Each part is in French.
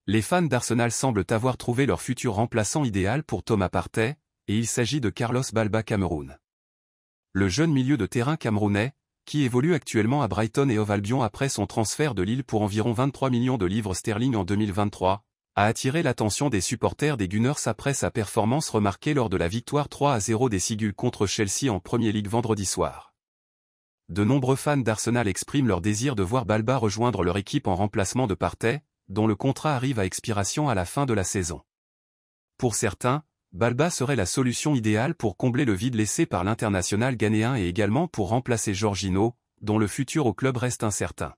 Les fans d'Arsenal semblent avoir trouvé leur futur remplaçant idéal pour Thomas Partey, et il s'agit de Carlos Balba Cameroun. Le jeune milieu de terrain camerounais, qui évolue actuellement à Brighton et Hove Albion après son transfert de Lille pour environ 23 millions de livres sterling en 2023, a attiré l'attention des supporters des Gunners après sa performance remarquée lors de la victoire 3-0 des Seagulls contre Chelsea en Premier League vendredi soir. De nombreux fans d'Arsenal expriment leur désir de voir Balba rejoindre leur équipe en remplacement de Partey, dont le contrat arrive à expiration à la fin de la saison. Pour certains, Balba serait la solution idéale pour combler le vide laissé par l'international ghanéen et également pour remplacer Jorginho, dont le futur au club reste incertain.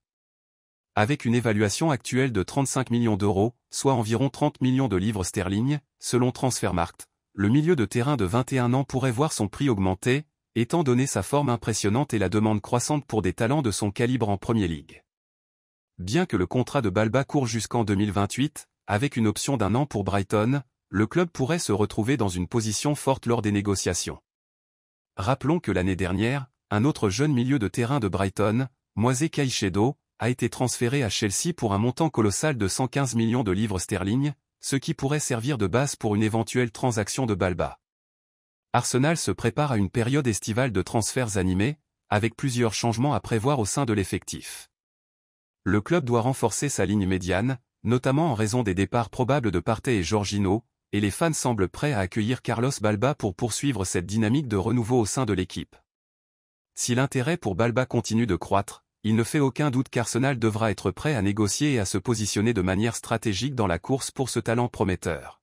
Avec une évaluation actuelle de 35 millions d'euros, soit environ 30 millions de livres sterling, selon Transfermarkt, le milieu de terrain de 21 ans pourrait voir son prix augmenter, étant donné sa forme impressionnante et la demande croissante pour des talents de son calibre en Premier League. Bien que le contrat de Balba court jusqu'en 2028, avec une option d'1 an pour Brighton, le club pourrait se retrouver dans une position forte lors des négociations. Rappelons que l'année dernière, un autre jeune milieu de terrain de Brighton, Moise Caicedo, a été transféré à Chelsea pour un montant colossal de 115 millions de livres sterling, ce qui pourrait servir de base pour une éventuelle transaction de Balba. Arsenal se prépare à une période estivale de transferts animés, avec plusieurs changements à prévoir au sein de l'effectif. Le club doit renforcer sa ligne médiane, notamment en raison des départs probables de Partey et Jorginho, et les fans semblent prêts à accueillir Carlos Balba pour poursuivre cette dynamique de renouveau au sein de l'équipe. Si l'intérêt pour Balba continue de croître, il ne fait aucun doute qu'Arsenal devra être prêt à négocier et à se positionner de manière stratégique dans la course pour ce talent prometteur.